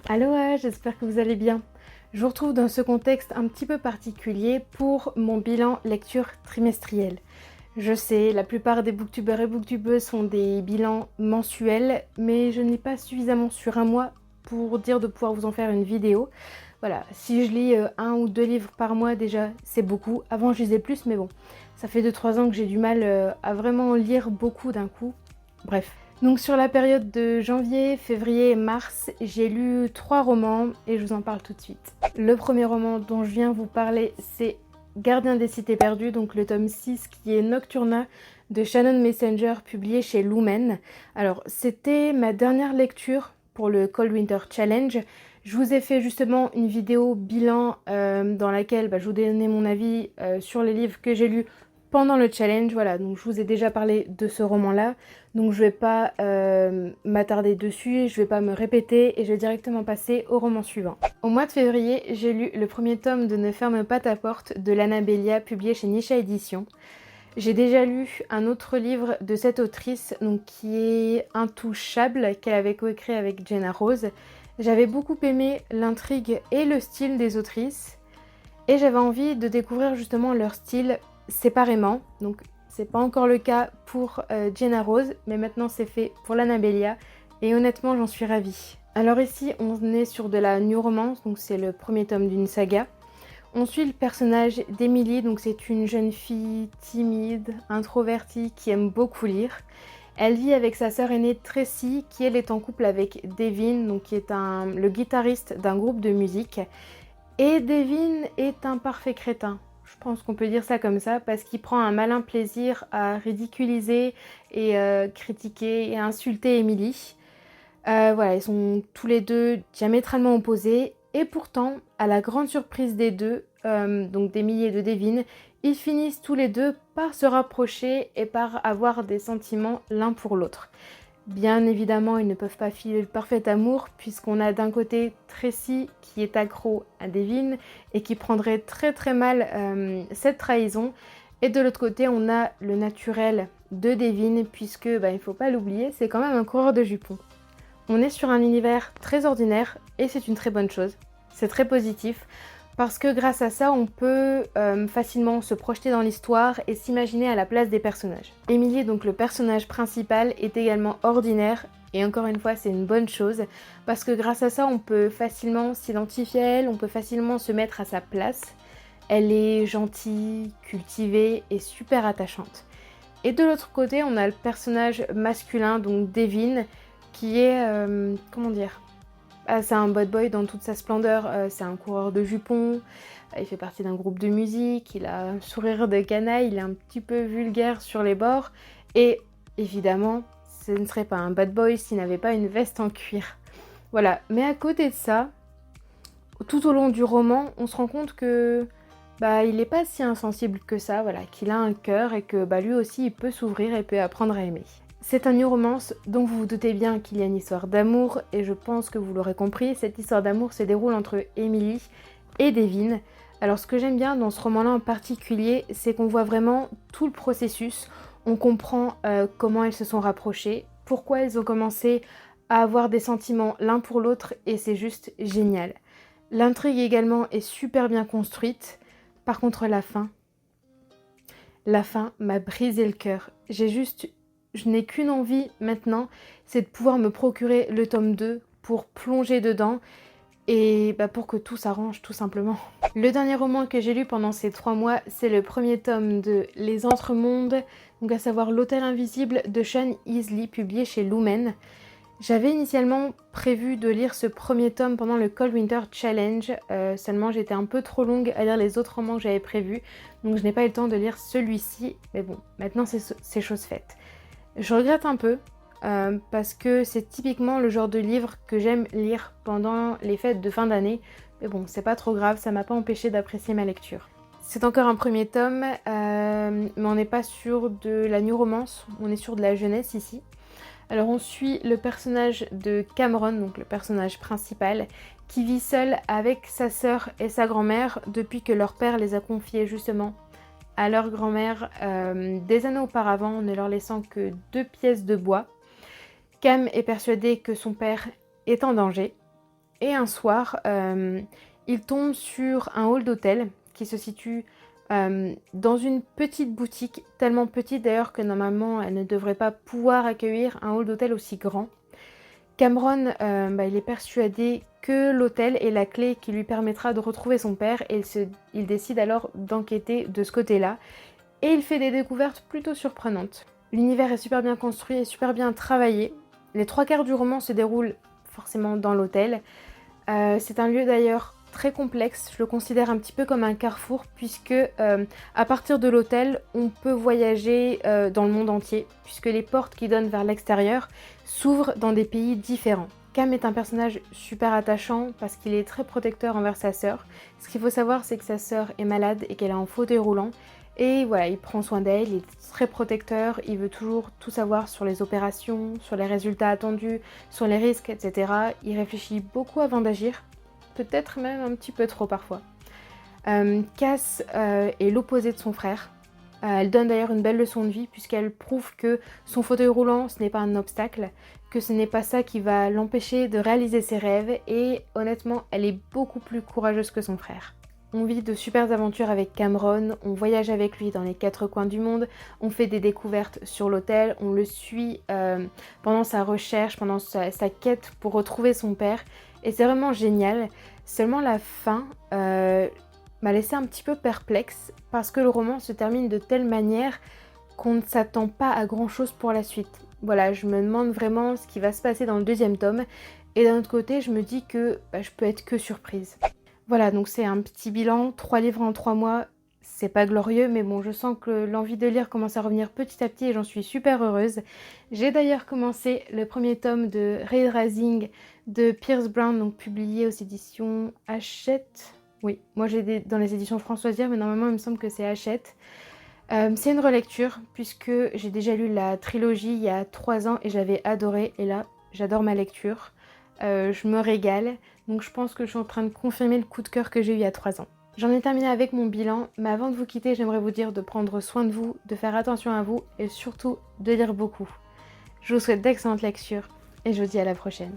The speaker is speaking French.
Aloha, j'espère que vous allez bien. Je vous retrouve dans ce contexte un petit peu particulier pour mon bilan lecture trimestriel. Je sais, la plupart des booktubeurs et booktubeuses font des bilans mensuels, mais je n'ai pas suffisamment sur un mois pour dire de pouvoir vous en faire une vidéo. Voilà, si je lis un ou deux livres par mois déjà, c'est beaucoup. Avant je lisais plus, mais bon, ça fait 2-3 ans que j'ai du mal à vraiment lire beaucoup d'un coup. Bref. Donc sur la période de janvier, février et mars, j'ai lu 3 romans et je vous en parle tout de suite. Le premier roman dont je viens vous parler, c'est Gardien des cités perdues, donc le tome 6 qui est Nocturna de Shannon Messenger, publié chez Lumen. Alors c'était ma dernière lecture pour le Cold Winter Challenge. Je vous ai fait justement une vidéo bilan dans laquelle je vous donnais mon avis sur les livres que j'ai lus pendant le challenge. Voilà, donc je vous ai déjà parlé de ce roman-là, donc je vais pas m'attarder dessus, je vais pas me répéter et je vais directement passer au roman suivant. Au mois de février, j'ai lu le premier tome de Ne ferme pas ta porte de l'Annabellia, publié chez Nisha Éditions. J'ai déjà lu un autre livre de cette autrice, donc qui est Intouchable, qu'elle avait coécrit avec Jenna Rose. J'avais beaucoup aimé l'intrigue et le style des autrices, et j'avais envie de découvrir justement leur style séparément. Donc c'est pas encore le cas pour Jenna Rose, mais maintenant c'est fait pour l'Annabellia, et honnêtement j'en suis ravie. Alors ici on est sur de la new romance, donc c'est le premier tome d'une saga. On suit le personnage d'Emily, donc c'est une jeune fille timide, introvertie, qui aime beaucoup lire. Elle vit avec sa sœur aînée Tracy, qui elle est en couple avec Devin, donc qui est le guitariste d'un groupe de musique. Et Devin est un parfait crétin. Je pense qu'on peut dire ça comme ça, parce qu'il prend un malin plaisir à ridiculiser et critiquer et insulter Emily. Voilà, ils sont tous les deux diamétralement opposés. Et pourtant, à la grande surprise des deux, donc d'Emily et de Devin, ils finissent tous les deux par se rapprocher et par avoir des sentiments l'un pour l'autre. Bien évidemment, ils ne peuvent pas filer le parfait amour, puisqu'on a d'un côté Tracy qui est accro à Devin et qui prendrait très très mal cette trahison. Et de l'autre côté, on a le naturel de Devin, puisque, il ne faut pas l'oublier, c'est quand même un coureur de jupons. On est sur un univers très ordinaire et c'est une très bonne chose. C'est très positif parce que grâce à ça, on peut facilement se projeter dans l'histoire et s'imaginer à la place des personnages. Emily, donc le personnage principal, est également ordinaire et encore une fois, c'est une bonne chose parce que grâce à ça, on peut facilement s'identifier à elle, on peut facilement se mettre à sa place. Elle est gentille, cultivée et super attachante. Et de l'autre côté, on a le personnage masculin, donc Devin, qui est, comment dire, c'est un bad boy dans toute sa splendeur, c'est un coureur de jupons, il fait partie d'un groupe de musique, il a un sourire de canaille, il est un petit peu vulgaire sur les bords, et évidemment, ce ne serait pas un bad boy s'il n'avait pas une veste en cuir. Voilà, mais à côté de ça, tout au long du roman, on se rend compte que il n'est pas si insensible que ça, voilà, qu'il a un cœur et que lui aussi il peut s'ouvrir et peut apprendre à aimer. C'est un new romance, donc vous vous doutez bien qu'il y a une histoire d'amour, et je pense que vous l'aurez compris, cette histoire d'amour se déroule entre Emily et Devin. Alors ce que j'aime bien dans ce roman-là en particulier, c'est qu'on voit vraiment tout le processus, on comprend comment elles se sont rapprochées, pourquoi elles ont commencé à avoir des sentiments l'un pour l'autre, et c'est juste génial. L'intrigue également est super bien construite, par contre la fin m'a brisé le cœur. Je n'ai qu'une envie maintenant, c'est de pouvoir me procurer le tome 2 pour plonger dedans et pour que tout s'arrange tout simplement. Le dernier roman que j'ai lu pendant ces 3 mois, c'est le premier tome de Les Entremondes, donc à savoir L'Hôtel Invisible de Sean Easley, publié chez Lumen. J'avais initialement prévu de lire ce premier tome pendant le Cold Winter Challenge, seulement j'étais un peu trop longue à lire les autres romans que j'avais prévus, donc je n'ai pas eu le temps de lire celui-ci, mais bon, maintenant c'est chose faite. Je regrette un peu, parce que c'est typiquement le genre de livre que j'aime lire pendant les fêtes de fin d'année, mais bon, c'est pas trop grave, ça m'a pas empêché d'apprécier ma lecture. C'est encore un premier tome, mais on n'est pas sur de la new romance, on est sur de la jeunesse ici. Alors on suit le personnage de Cameron, donc le personnage principal, qui vit seul avec sa sœur et sa grand-mère depuis que leur père les a confiés justement à leur grand-mère des années auparavant, ne leur laissant que 2 pièces de bois. Cam est persuadé que son père est en danger Et un soir, il tombe sur un hall d'hôtel qui se situe dans une petite boutique, tellement petite d'ailleurs que normalement elle ne devrait pas pouvoir accueillir un hall d'hôtel aussi grand. Cameron, il est persuadé que l'hôtel est la clé qui lui permettra de retrouver son père et il décide alors d'enquêter de ce côté-là. Et il fait des découvertes plutôt surprenantes. L'univers est super bien construit et super bien travaillé. Les 3/4 du roman se déroulent forcément dans l'hôtel. C'est un lieu d'ailleurs très complexe, je le considère un petit peu comme un carrefour puisque à partir de l'hôtel, on peut voyager dans le monde entier puisque les portes qui donnent vers l'extérieur s'ouvrent dans des pays différents. Cam est un personnage super attachant parce qu'il est très protecteur envers sa sœur. Ce qu'il faut savoir, c'est que sa sœur est malade et qu'elle est en fauteuil roulant. Et voilà, il prend soin d'elle, il est très protecteur, il veut toujours tout savoir sur les opérations, sur les résultats attendus, sur les risques, etc. Il réfléchit beaucoup avant d'agir, peut-être même un petit peu trop parfois. Cass est l'opposé de son frère. Elle donne d'ailleurs une belle leçon de vie puisqu'elle prouve que son fauteuil roulant, ce n'est pas un obstacle, que ce n'est pas ça qui va l'empêcher de réaliser ses rêves et honnêtement, elle est beaucoup plus courageuse que son frère. On vit de super aventures avec Cameron, on voyage avec lui dans les 4 coins du monde, on fait des découvertes sur l'hôtel, on le suit pendant sa recherche, pendant sa quête pour retrouver son père. Et c'est vraiment génial. Seulement la fin m'a laissé un petit peu perplexe parce que le roman se termine de telle manière qu'on ne s'attend pas à grand chose pour la suite. Voilà, je me demande vraiment ce qui va se passer dans le 2e tome. Et d'un autre côté, je me dis que je peux être que surprise. Voilà, donc c'est un petit bilan, 3 livres en 3 mois, c'est pas glorieux, mais bon, je sens que l'envie de lire commence à revenir petit à petit et j'en suis super heureuse. J'ai d'ailleurs commencé le 1er tome de Red Rising de Pierce Brown, donc publié aux éditions Hachette. Oui, moi j'ai dans les éditions Françoisière, mais normalement il me semble que c'est Hachette. C'est une relecture, puisque j'ai déjà lu la trilogie il y a 3 ans et j'avais adoré, et là, j'adore ma lecture. Je me régale, donc je pense que je suis en train de confirmer le coup de cœur que j'ai eu il y a 3 ans. J'en ai terminé avec mon bilan, mais avant de vous quitter, j'aimerais vous dire de prendre soin de vous, de faire attention à vous et surtout de lire beaucoup. Je vous souhaite d'excellentes lectures et je vous dis à la prochaine.